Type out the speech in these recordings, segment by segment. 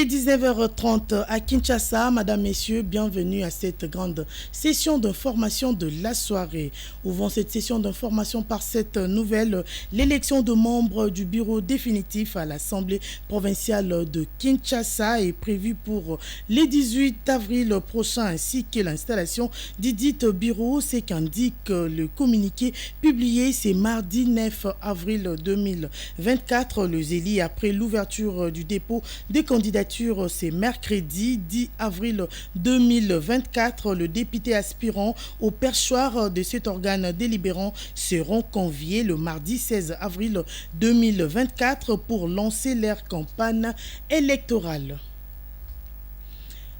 est 19h30 à Kinshasa. Madame, Messieurs, bienvenue à cette grande session d'information de la soirée. Ouvrons cette session d'information par cette nouvelle. L'élection de membres du bureau définitif à l'Assemblée provinciale de Kinshasa est prévue pour le 18 avril prochain, ainsi que l'installation d'Idit Bureau. C'est qu'indique le communiqué publié ce mardi 9 avril 2024. Le Zéli, après l'ouverture du dépôt des candidatures, c'est mercredi 10 avril 2024. Le député aspirant au perchoir de cet organe délibérant seront conviés le mardi 16 avril 2024 pour lancer leur campagne électorale.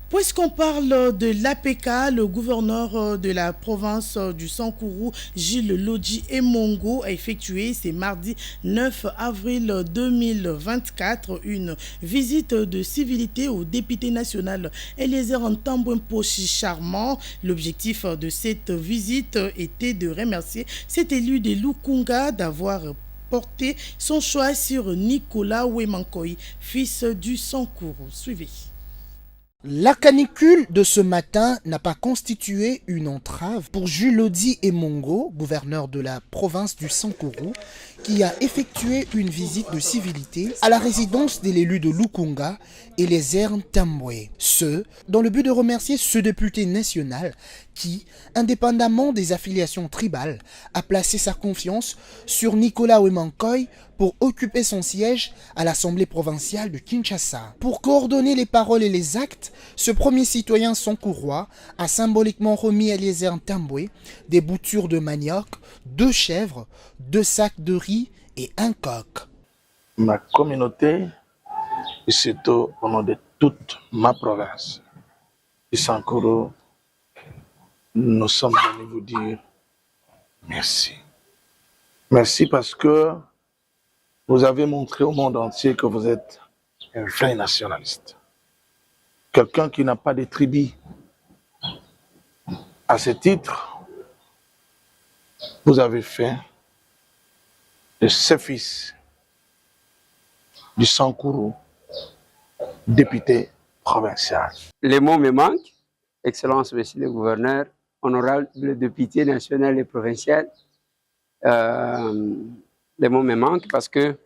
Puisqu'on parle de l'APK, le gouverneur de la province du Sankourou, Gilles Lodji Emongo, a effectué ce mardi 9 avril 2024 une visite de civilité au député national Eliezer Ntambwe Mposhi Charmant. L'objectif de cette visite était de remercier cet élu de Lukunga d'avoir porté son choix sur Nicolas Wemankoy, fils du Sankourou. Suivez. La canicule de ce matin n'a pas constitué une entrave pour Jules Lodji Emongo, gouverneur de la province du Sankourou, qui a effectué une visite de civilité à la résidence de l'élu de Lukunga, Eliezer Ntambwe. Ce, dans le but de remercier ce député national qui, indépendamment des affiliations tribales, a placé sa confiance sur Nicolas Wemankoy pour occuper son siège à l'Assemblée provinciale de Kinshasa. Pour coordonner les paroles et les actes, ce premier citoyen sankourois a symboliquement remis à Eliezer Ntambwe des boutures de manioc, 2 chèvres, 2 sacs de riz et un coq. Ma communauté, et surtout au nom de toute ma province, du Sankourou, nous sommes venus vous dire merci. Merci parce que vous avez montré au monde entier que vous êtes un vrai nationaliste. Quelqu'un qui n'a pas de tribu. À ce titre, vous avez fait de ce fils du Sankourou député provincial. Les mots me manquent, Excellence, Monsieur le Gouverneur, honorable député national et provincial. Les mots me manquent parce que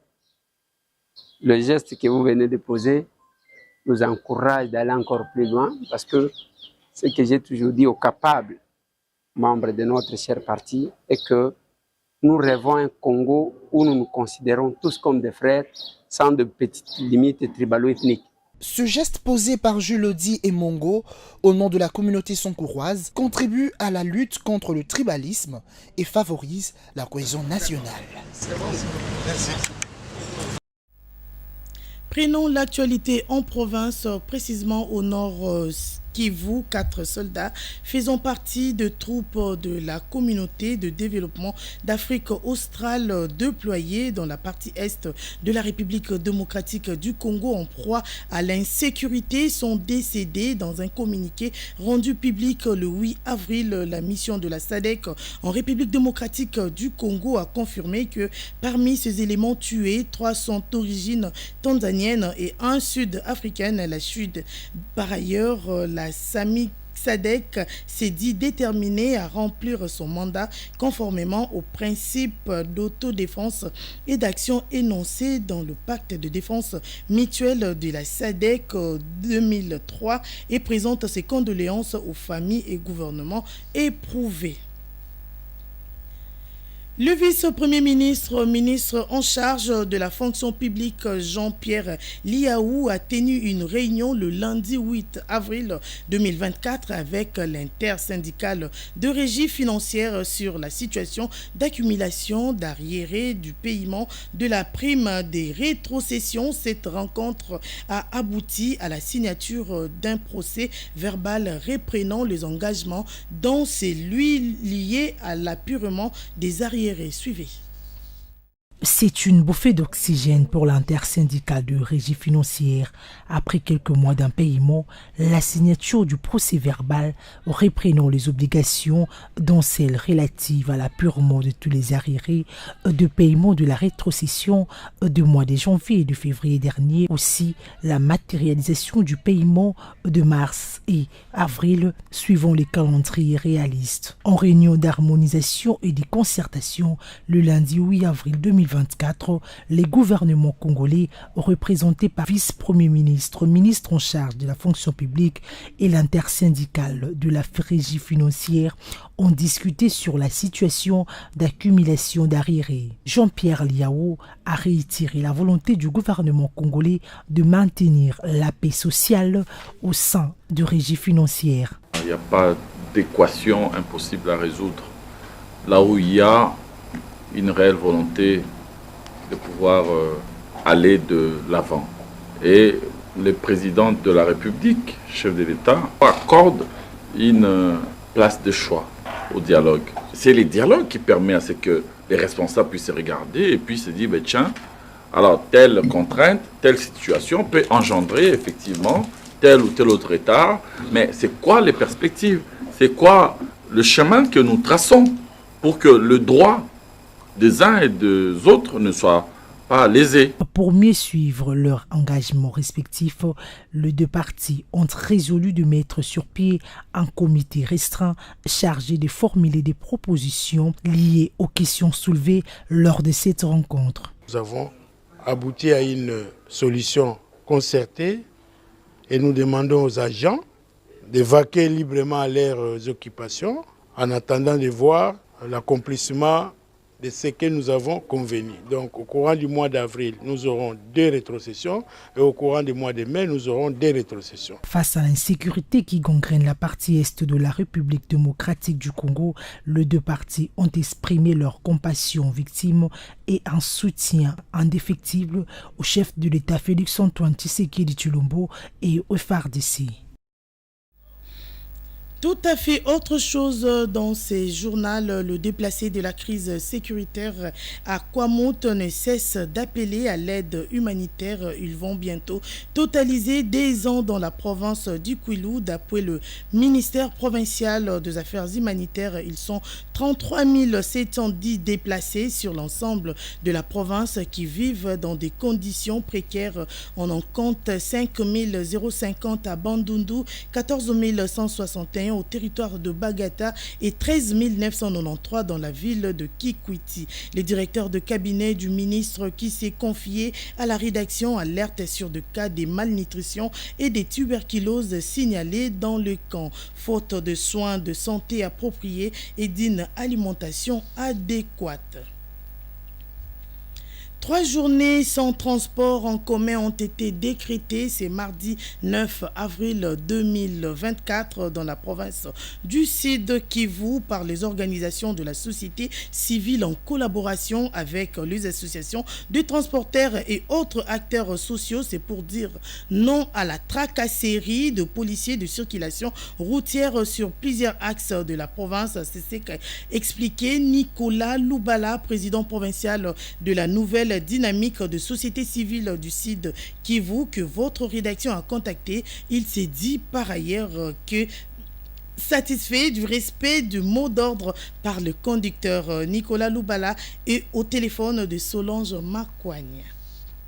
le geste que vous venez de poser nous encourage d'aller encore plus loin, parce que ce que j'ai toujours dit aux capables membres de notre cher parti est que nous rêvons un Congo où nous nous considérons tous comme des frères sans de petites limites tribalo-ethniques. Ce geste posé par Jules Lodji Emongo au nom de la communauté sankouroise contribue à la lutte contre le tribalisme et favorise la cohésion nationale. Merci. Prenons l'actualité en province, précisément au nord Kivu. 4 soldats faisant partie de troupes de la communauté de développement d'Afrique australe déployée dans la partie est de la République démocratique du Congo en proie à l'insécurité sont décédés. Dans un communiqué rendu public le 8 avril, la mission de la SADC en République démocratique du Congo a confirmé que parmi ces éléments tués, 3 sont d'origine tanzanienne et 1 sud-africaine. La Sud, par ailleurs, la SADC s'est dit déterminée à remplir son mandat conformément aux principes d'autodéfense et d'action énoncés dans le pacte de défense mutuelle de la SADC 2003 et présente ses condoléances aux familles et gouvernements éprouvés. Le vice-premier ministre, ministre en charge de la fonction publique, Jean-Pierre Liaou, a tenu une réunion le lundi 8 avril 2024 avec l'intersyndicale de régie financière sur la situation d'accumulation d'arriérés du paiement de la prime des rétrocessions. Cette rencontre a abouti à la signature d'un procès verbal reprenant les engagements dont celui lié à l'appurement des arriérés. Suivez. C'est une bouffée d'oxygène pour l'intersyndicale de régie financière. Après quelques mois d'impayement, la signature du procès-verbal reprenant les obligations, dont celles relatives à l'apurement de tous les arriérés de paiement de la rétrocession du mois de janvier et de février dernier, aussi la matérialisation du paiement de mars et avril suivant les calendriers réalistes. En réunion d'harmonisation et de concertation, le lundi 8 avril 2024, les gouvernements congolais, représentés par vice-premier ministre, ministre en charge de la fonction publique et l'intersyndicale de la régie financière, ont discuté sur la situation d'accumulation d'arriérés. Jean-Pierre Liao a réitéré la volonté du gouvernement congolais de maintenir la paix sociale au sein de régie financière. Il n'y a pas d'équation impossible à résoudre. Là où il y a une réelle volonté de pouvoir aller de l'avant. Et le président de la République, chef de l'État, accorde une place de choix au dialogue. C'est le dialogue qui permet à ce que les responsables puissent se regarder et puis se dire, ben tiens, alors telle contrainte, telle situation peut engendrer effectivement tel ou tel autre retard, mais c'est quoi les perspectives? C'est quoi le chemin que nous traçons pour que le droit des uns et des autres ne soit pas lésé? Pour mieux suivre leurs engagements respectifs, les deux parties ont résolu de mettre sur pied un comité restreint chargé de formuler des propositions liées aux questions soulevées lors de cette rencontre. Nous avons abouti à une solution concertée et nous demandons aux agents de vaquer librement à leurs occupations en attendant de voir l'accomplissement de ce que nous avons convenu. Donc au courant du mois d'avril, nous aurons 2 rétrocessions et au courant du mois de mai, nous aurons 2 rétrocessions. Face à l'insécurité qui gangrène la partie est de la République démocratique du Congo, les deux parties ont exprimé leur compassion aux victimes et un soutien indéfectible au chef de l'État Félix-Antoine Tshisekedi Tshilombo et au FARDC. Tout à fait autre chose dans ces journaux. Le déplacé de la crise sécuritaire à Kwamout ne cesse d'appeler à l'aide humanitaire. Ils vont bientôt totaliser des ans dans la province du Kwilu. D'après le ministère provincial des Affaires humanitaires, ils sont 33 710 déplacés sur l'ensemble de la province qui vivent dans des conditions précaires. On en compte 5 050 à Bandundu, 14 161 au territoire de Bagata et 13 993 dans la ville de Kikwiti. Le directeur de cabinet du ministre qui s'est confié à la rédaction alerte sur des cas de malnutrition et de tuberculose signalés dans le camp, faute de soins de santé appropriés et d'une alimentation adéquate. 3 journées sans transport en commun ont été décrétées ce mardi 9 avril 2024 dans la province du Sud Kivu par les organisations de la société civile en collaboration avec les associations de transporteurs et autres acteurs sociaux. C'est pour dire non à la tracasserie de policiers de circulation routière sur plusieurs axes de la province. C'est ce qu'a expliqué Nicolas Loubala, président provincial de la nouvelle dynamique de société civile du Sud Kivu que votre rédaction a contacté. Il s'est dit par ailleurs que satisfait du respect du mot d'ordre par le conducteur Nicolas Loubala et au téléphone de Solange Makwanya.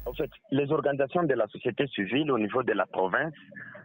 En fait, les organisations de la société civile au niveau de la province,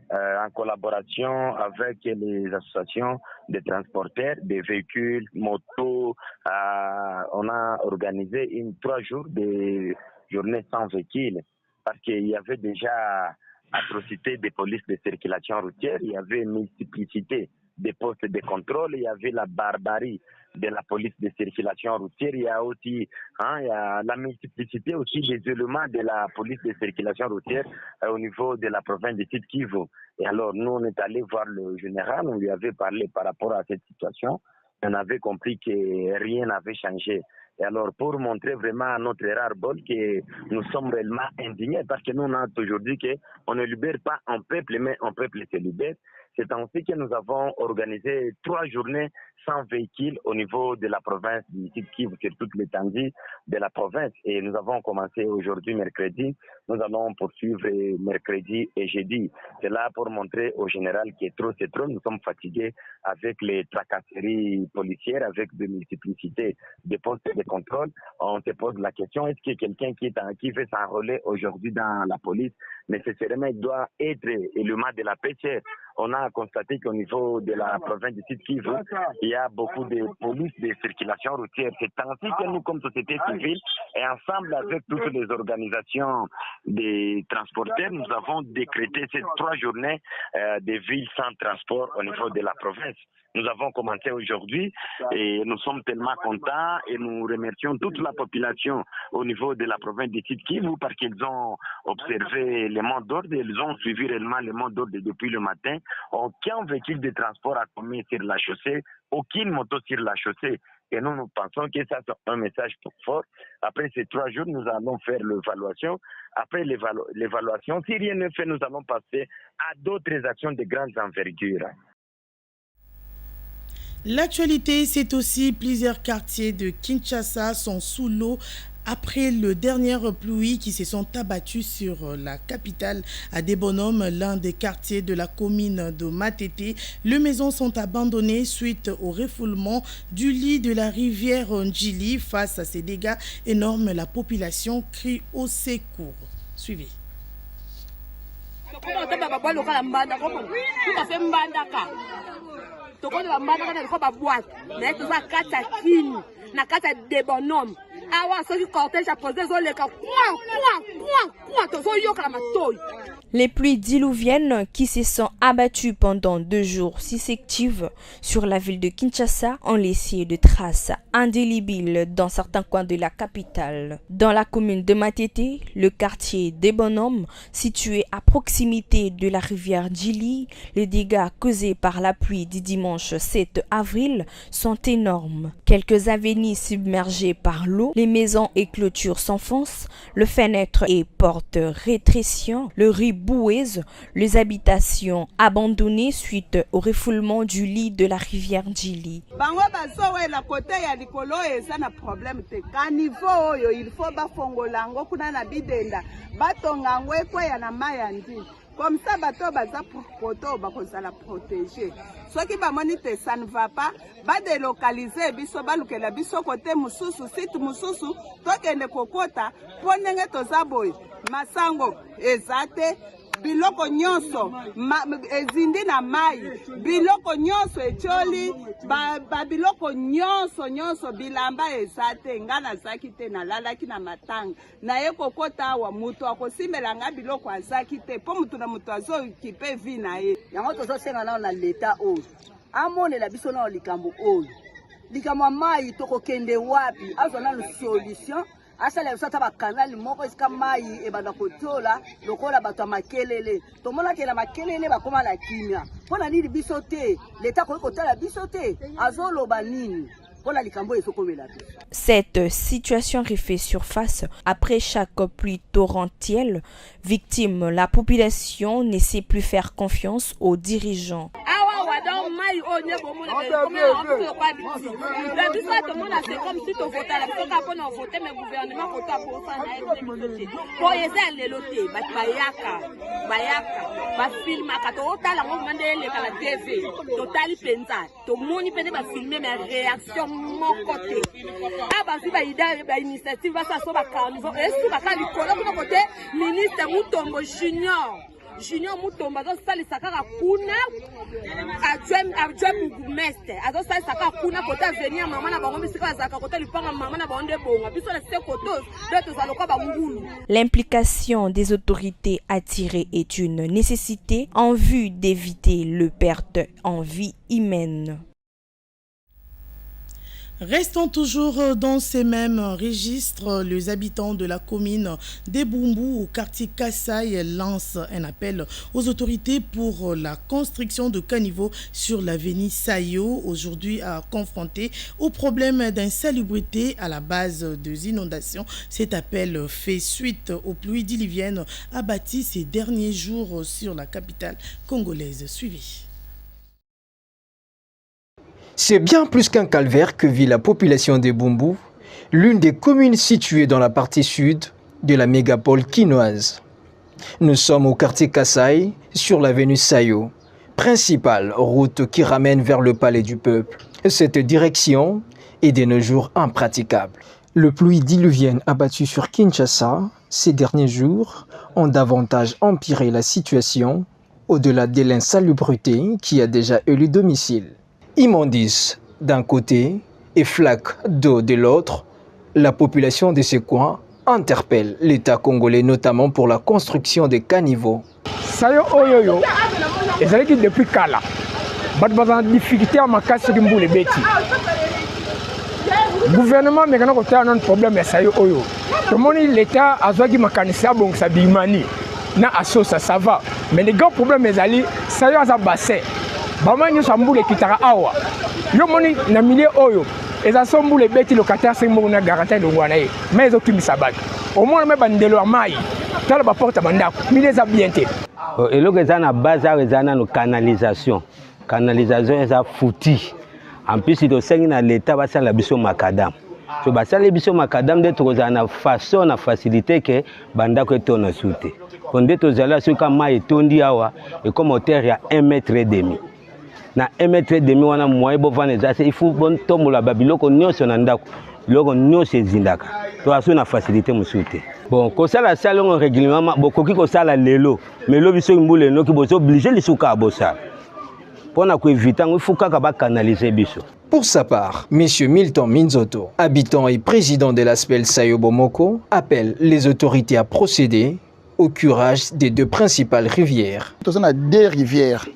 en collaboration avec les associations de transporteurs, des véhicules, motos, on a organisé 3 jours de journée sans véhicule parce qu'il y avait déjà atrocité des polices de circulation routière, il y avait une multiplicité des postes de contrôle, il y avait la barbarie de la police de circulation routière, il y a aussi il y a la multiplicité aussi des éléments de la police de circulation routière au niveau de la province du Sud Kivu. Et alors nous on est allé voir le général, on lui avait parlé par rapport à cette situation, on avait compris que rien n'avait changé. Et alors, pour montrer vraiment à notre rare bol que nous sommes réellement indignés, parce que nous, on a toujours dit qu'on ne libère pas un peuple, mais un peuple se libère. C'est ainsi que nous avons organisé 3 journées sans véhicule au niveau de la province du Sud Kivu, sur toute l'étendue de la province. Et nous avons commencé aujourd'hui, mercredi. Nous allons poursuivre mercredi et jeudi. C'est là pour montrer au général que trop c'est trop. Nous sommes fatigués avec les tracasseries policières, avec de multiplicités de postes de contrôle. On se pose la question, est-ce que quelqu'un qui veut s'enrôler aujourd'hui dans la police, nécessairement il doit être élément de la pêche? On a constaté qu'au niveau de la province du Sud Kivu, il y a beaucoup de police de circulation routière. C'est ainsi que nous, comme société civile, et ensemble avec toutes les organisations des transporteurs, nous avons décrété ces 3 journées de villes sans transport au niveau de la province. Nous avons commencé aujourd'hui et nous sommes tellement contents et nous remercions toute la population au niveau de la province du Sud Kivu parce qu'ils ont observé les mots d'ordre, ils ont suivi réellement les mots d'ordre depuis le matin. Aucun véhicule de transport a commis sur la chaussée, aucune moto sur la chaussée. Et nous pensons que ça c'est un message fort. Après ces 3 jours, nous allons faire l'évaluation. Après l'évaluation, si rien ne fait, nous allons passer à d'autres actions de grande envergure. L'actualité, c'est aussi plusieurs quartiers de Kinshasa sont sous l'eau après les dernières pluies qui se sont abattues sur la capitale à Debonhomme, l'un des quartiers de la commune de Matete. Les maisons sont abandonnées suite au refoulement du lit de la rivière Njili. Face à ces dégâts énormes, la population crie au secours. Suivez. Les pluies diluviennes qui se sont abattues pendant 2 jours successifs sur la ville de Kinshasa ont laissé des traces indélébiles dans certains coins de la capitale. Dans la commune de Matete, le quartier des Bonhommes, situé à proximité de la rivière Djili, les dégâts causés par la pluie du dimanche 7 avril sont énormes. Quelques avenues submergées par l'eau, les maisons et clôtures s'enfoncent, les fenêtres et portes rétrécissant, le riz boueuse, les habitations abandonnées suite au refoulement du lit de la rivière Djili. Comme ça, bateau baza poto bakozala protéger. Ceux qui bamonite ça ne va pas, ba délocaliser biso balukela biso côté mususu site mususu tokende kokota ponenge tozaboy masango ezate biloko nyonso ezindi na mai biloko nyonso echoli ba biloko nyonso bilamba ezate ngana zaki te na lalaki na matanga na ye kokota wa mutu akosimela nga biloko azaki te po mutu na mutu azo kipe vi na ye yango tozo senga na leta oyo amonela biso na likambo oyo likambo mai tokokende wapi azona na solution asala usata ba kanali moko esika mai e banda kotola lokola bato makelele tomona ke na makelele bakoma la kimia pona nini biso te leta ko kotala biso te azoloba nini. Cette situation refait surface après chaque pluie torrentielle. Victime, la population ne sait plus faire confiance aux dirigeants. mon côté. Abasi ba idée ba initiative ba ça so ba carnival et si ba ka likolo ko côté ministre Mutombo Junior Mutombo zo sali sakaka kuna adjem bourgmestre azo sali sakaka kuna côté venir maman na bango bisika zaka côté lipanga maman na bango bonga biso na se côté d'autres zaloka ba ngulu. L'implication des autorités attirées est une nécessité en vue d'éviter le perte en vie humaine. Restons toujours dans ces mêmes registres. Les habitants de la commune d'Ebumbu au quartier Kassai lancent un appel aux autorités pour la construction de caniveaux sur l'avenue Sayo, aujourd'hui confrontés au problème d'insalubrité à la base des inondations. Cet appel fait suite aux pluies diluviennes abattues ces derniers jours sur la capitale congolaise. Suivez. C'est bien plus qu'un calvaire que vit la population de Bumbu, l'une des communes situées dans la partie sud de la mégapole quinoise. Nous sommes au quartier Kasai, sur l'avenue Sayo, principale route qui ramène vers le palais du peuple. Cette direction est de nos jours impraticable. Les pluies diluviennes abattues sur Kinshasa ces derniers jours ont davantage empiré la situation au-delà de l'insalubrité qui a déjà élu domicile. Immondices d'un côté et flaques d'eau de l'autre, la population de ce coin interpelle l'État congolais notamment pour la construction des caniveaux. Sayo oyoyo, ezalaki depuis kala. Bat bazan difficulté à makasi kimbule beti. Gouvernement mekana ko ta non problème sayo oyo. To moni l'État azwaki makanisa bon sa bimani na asosa ça va. Mais les grands problèmes ezali sayo za bassin. Bama nyo sambule kitaka awa. Yo moni na milieu oyo. Eza sombule beti locataire sengo na garantie de ngwana ye. Mais ezo kimisa baki. Au moins me bandelo mai. Tala ba porte bandako. Milieu za bienté. Eloko eza na base eza na canalisation. Canalisation eza fouti. En plus il osengi na l'état basala biso makadam. So basala biso makadam de toza na façon na facilité que bandako etona soute. Konde tozala soka mai tondi awa et comme hauteur ya 1,5 m. Na 1,5 m wana moye bovana eza il faut bon tombola babiloko nyonso na ndako. Loko nyonso ezindaka. To aso na facilité musute. Bon, kosala salon règlement bokoki kosala lelo, mais lo biso mbule no ki bozo obligé lisuka abosa. Pona ko éviter il faut kaka ba canaliser biso. Pour sa part, M. Milton Minzoto, habitant et président de l'ASPEL Sayo Bomoko, appelle les autorités à procéder au curage des deux principales rivières. Nous avons deux rivières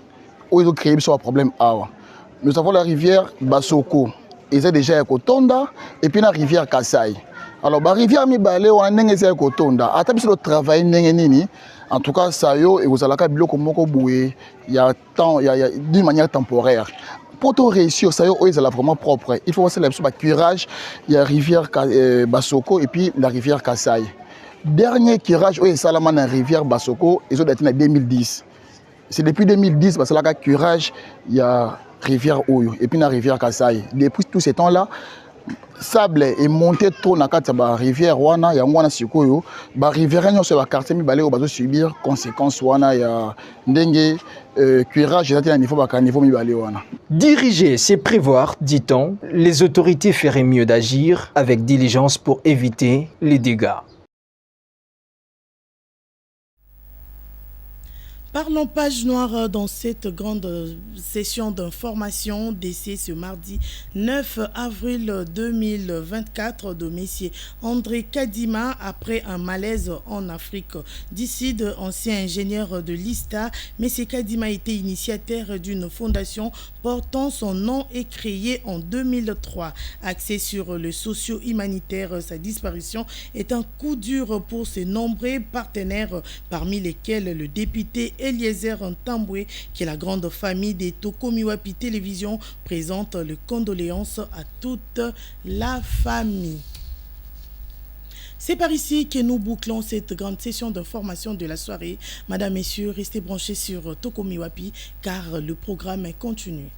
où ils ont créé un problème. Nous avons la rivière Basoko, ils ont déjà Kotonda, et puis la rivière Kasai. Alors, la rivière Mibale, on a déjà Kotonda. À le travail, en tout cas, Sayo et vous allez il y a d'une manière temporaire. Pour tout réussir, Sayo est vraiment propre. Il faut voir le curage, il y a la rivière Basoko et puis la rivière Kasai. Dernier curage, c'est la rivière Basoko, ils ont été en 2010. C'est depuis 2010 parce que là, curage, il y a la rivière Oyo et puis la rivière Kasai. Depuis tous ces temps-là, sable est monté trop dans la rivière wana ya ngwana sikoyo ba rivière nyo sur la quartier mi balé bazo subir conséquences wana ya ndenge curage à niveau ba niveau mi balé wana. Diriger, c'est prévoir, dit-on. Les autorités feraient mieux d'agir avec diligence pour éviter les dégâts. Parlons page noire dans cette grande session d'information décès ce mardi 9 avril 2024 de M. André Kadima après un malaise en Afrique. D'ici ancien ingénieur de l'ISTA, M. Kadima était initiateur d'une fondation portant son nom et créée en 2003. Axé sur le socio-humanitaire, sa disparition est un coup dur pour ses nombreux partenaires, parmi lesquels le député Eliezer Ntambwe, qui est la grande famille des Tokomiwapi Télévision, présente les condoléances à toute la famille. C'est par ici que nous bouclons cette grande session d'information de la soirée. Madame, Messieurs, restez branchés sur Tokomiwapi car le programme continue.